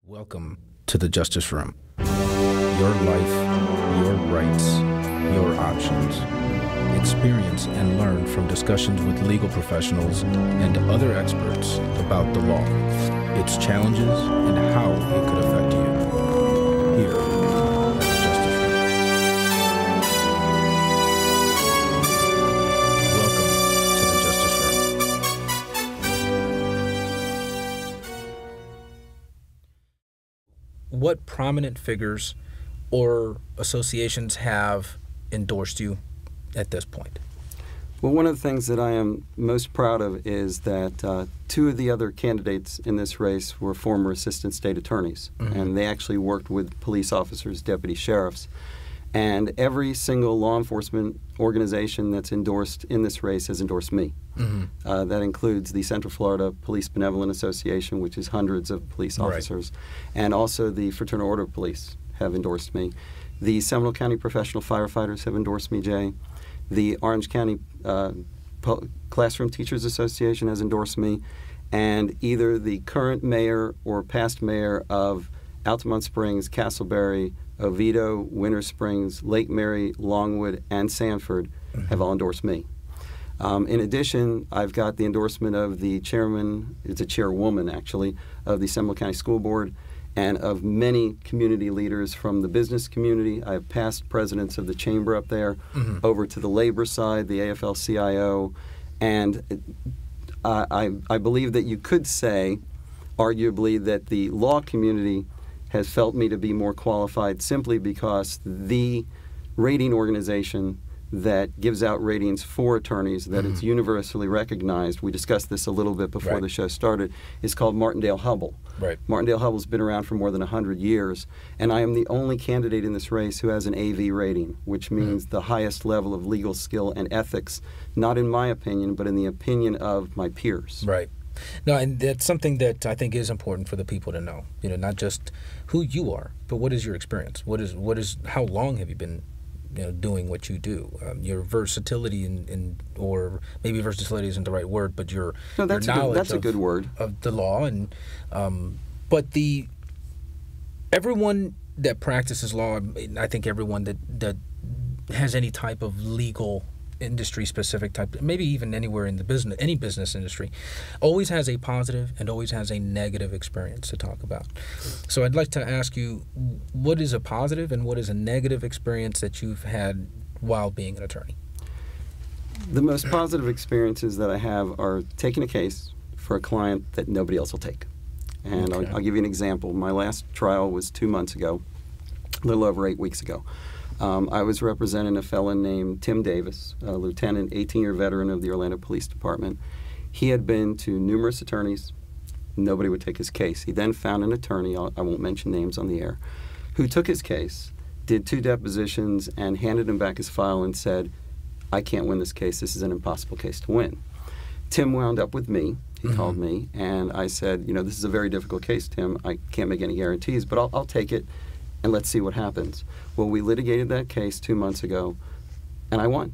Welcome to the Justice Room. Your life, your rights, your options. Experience and learn from discussions with legal professionals and other experts about the law, its challenges, and how it could affect you. Here at the Justice Room. Welcome to the Justice Room. What prominent figures or associations have endorsed you at this point? Well, one of the things that I am most proud of is that two of the other candidates in this race were former assistant state attorneys, and they actually worked with police officers, deputy sheriffs. And every single law enforcement organization that's endorsed in this race has endorsed me. That includes the Central Florida Police Benevolent Association, which is hundreds of police officers, and also the Fraternal Order of Police have endorsed me. The Seminole County Professional Firefighters have endorsed me, Jay. The Orange County Classroom Teachers Association has endorsed me, and either the current mayor or past mayor of Altamont Springs, Castleberry, Oviedo, Winter Springs, Lake Mary, Longwood, and Sanford have all endorsed me. In addition, I've got the endorsement of the chairman, it's a chairwoman actually, of the Seminole County School Board, and of many community leaders from the business community. I have past presidents of the chamber up there, over to the labor side, the AFL-CIO, and I believe that you could say, arguably, that the law community has felt me to be more qualified simply because the rating organization that gives out ratings for attorneys, that it's universally recognized, we discussed this a little bit before the show started, is called Martindale-Hubbell. Martindale-Hubbell's been around for more than 100 years, and I am the only candidate in this race who has an AV rating, which means the highest level of legal skill and ethics, not in my opinion, but in the opinion of my peers. No, and that's something that I think is important for the people to know. You know, not just who you are, but what is your experience? How long have you been, doing what you do? Your versatility or maybe versatility isn't the right word, but your knowledge that's a good word of the law, and but everyone that practices law, I think everyone that has any type of legal industry specific type, maybe even anywhere in the any business industry, always has a positive and always has a negative experience to talk about. So I'd like to ask you, what is a positive and what is a negative experience that you've had while being an attorney? The most positive experiences that I have are taking a case for a client that nobody else will take. And I'll give you an example. My last trial was 2 months ago, a little over 8 weeks ago. I was representing a felon named Tim Davis, a lieutenant, 18-year veteran of the Orlando Police Department. He had been to numerous attorneys. Nobody would take his case. He then found an attorney, I won't mention names on the air, who took his case, did 2 depositions, and handed him back his file and said, I can't win this case. This is an impossible case to win. Tim wound up with me. He called me, and I said, this is a very difficult case, Tim. I can't make any guarantees, but I'll take it, and let's see what happens. Well, we litigated that case 2 months ago, and I won.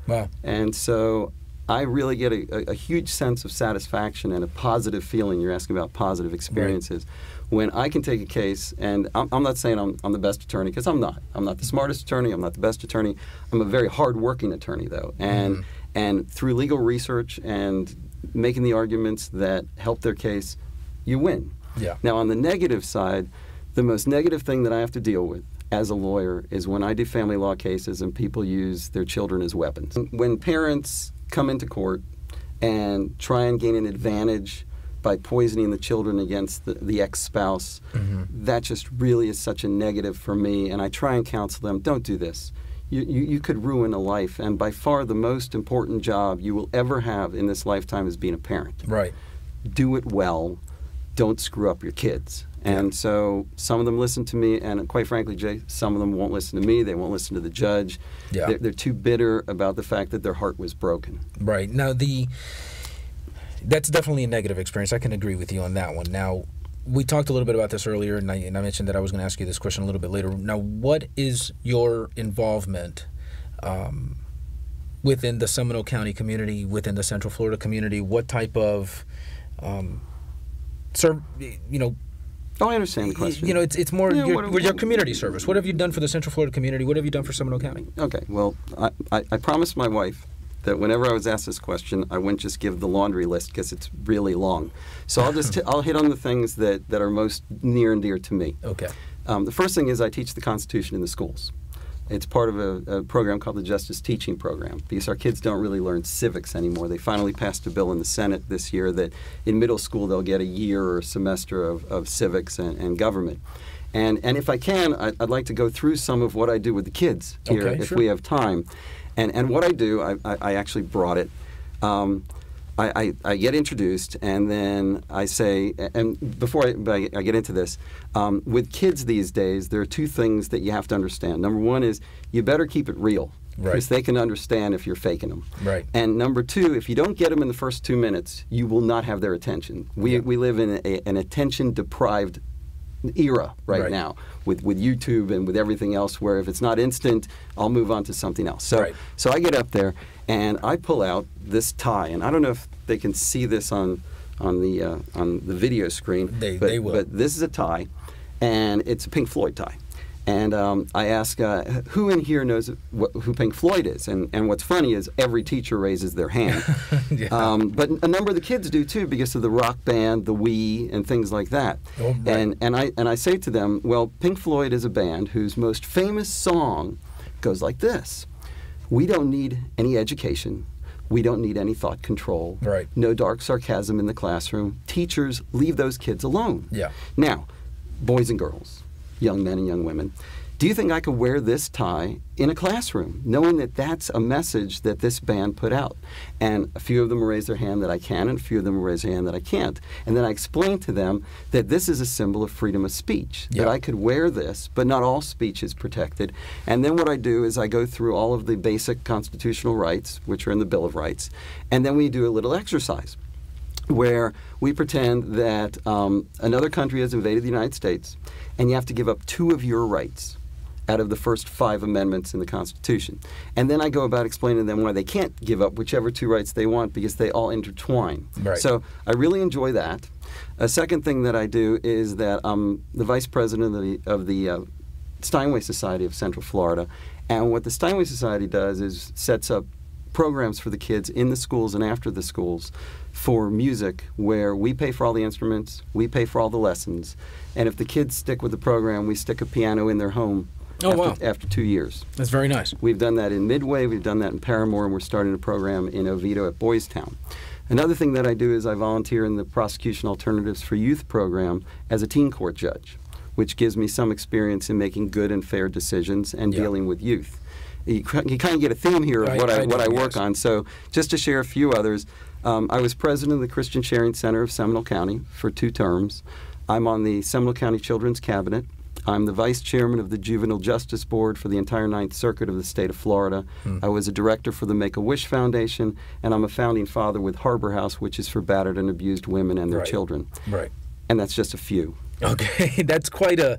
Wow. And so I really get a huge sense of satisfaction and a positive feeling. You're asking about positive experiences. When I can take a case, and I'm not saying I'm the best attorney, because I'm not. I'm not the smartest attorney. I'm not the best attorney. I'm a very hard-working attorney, though. And through legal research and making the arguments that help their case, you win. Now, on the negative side, the most negative thing that I have to deal with as a lawyer is when I do family law cases and people use their children as weapons. When parents come into court and try and gain an advantage by poisoning the children against the ex-spouse, that just really is such a negative for me, and I try and counsel them, don't do this. You could ruin a life, and by far the most important job you will ever have in this lifetime is being a parent. Do it well. Don't screw up your kids. And so some of them listen to me, and quite frankly, Jay, some of them won't listen to me. They won't listen to the judge. They're too bitter about the fact that their heart was broken. Now, that's definitely a negative experience. I can agree with you on that one. Now, we talked a little bit about this earlier, and I mentioned that I was going to ask you this question a little bit later. Now, what is your involvement within the Seminole County community, within the Central Florida community? What type of Oh, I understand the question. You know, it's more your community service. What have you done for the Central Florida community? What have you done for Seminole County? Okay, well, I promised my wife that whenever I was asked this question, I wouldn't just give the laundry list because it's really long. So I'll just I'll hit on the things that are most near and dear to me. Okay. The first thing is I teach the Constitution in the schools. It's part of a program called the Justice Teaching Program because our kids don't really learn civics anymore. They finally passed a bill in the Senate this year that in middle school they'll get a year or a semester of civics and government. And if I can, I'd like to go through some of what I do with the kids here if we have time. And what I do, I actually brought it. I get introduced, and then I say, and before I get into this, with kids these days, there are two things that you have to understand. Number one is you better keep it real, because they can understand if you're faking them. Right. And number two, if you don't get them in the first 2 minutes, you will not have their attention. We live in an attention-deprived era right now with YouTube and with everything else, where if it's not instant, I'll move on to something else. So I get up there and I pull out this tie, and I don't know if they can see this on the video screen. They will. But this is a tie, and it's a Pink Floyd tie. And I ask, who in here knows who Pink Floyd is? And what's funny is every teacher raises their hand. But a number of the kids do too, because of the rock band, the Wii, and things like that. Oh, right. And I say to them, well, Pink Floyd is a band whose most famous song goes like this: "We don't need any education. We don't need any thought control. Right. No dark sarcasm in the classroom. Teachers, leave those kids alone." Yeah. Now, boys and girls, young men and young women, do you think I could wear this tie in a classroom, knowing that that's a message that this band put out? And a few of them will raise their hand that I can, and a few of them will raise their hand that I can't. And then I explain to them that this is a symbol of freedom of speech, that I could wear this, but not all speech is protected. And then what I do is I go through all of the basic constitutional rights, which are in the Bill of Rights, and then we do a little exercise where we pretend that another country has invaded the United States, and you have to give up 2 of your rights out of the first 5 amendments in the Constitution. And then I go about explaining to them why they can't give up whichever 2 rights they want, because they all intertwine. Right. So I really enjoy that. A second thing that I do is that I'm the vice president of the Steinway Society of Central Florida. And what the Steinway Society does is sets up programs for the kids in the schools and after the schools for music, where we pay for all the instruments, we pay for all the lessons, and if the kids stick with the program, we stick a piano in their home after 2 years. That's very nice. We've done that in Midway, we've done that in Paramore, and we're starting a program in Oviedo at Boys Town. Another thing that I do is I volunteer in the Prosecution Alternatives for Youth program as a teen court judge, which gives me some experience in making good and fair decisions and dealing with youth. You kind of get a theme here of what I work on. So just to share a few others, I was president of the Christian Sharing Center of Seminole County for 2 terms. I'm on the Seminole County Children's Cabinet. I'm the vice chairman of the Juvenile Justice Board for the entire 9th Circuit of the state of Florida. I was a director for the Make-A-Wish Foundation, and I'm a founding father with Harbor House, which is for battered and abused women and their children. Right. And that's just a few. Okay, that's quite a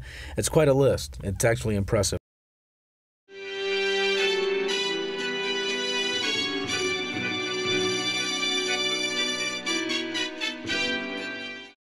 list. It's actually impressive.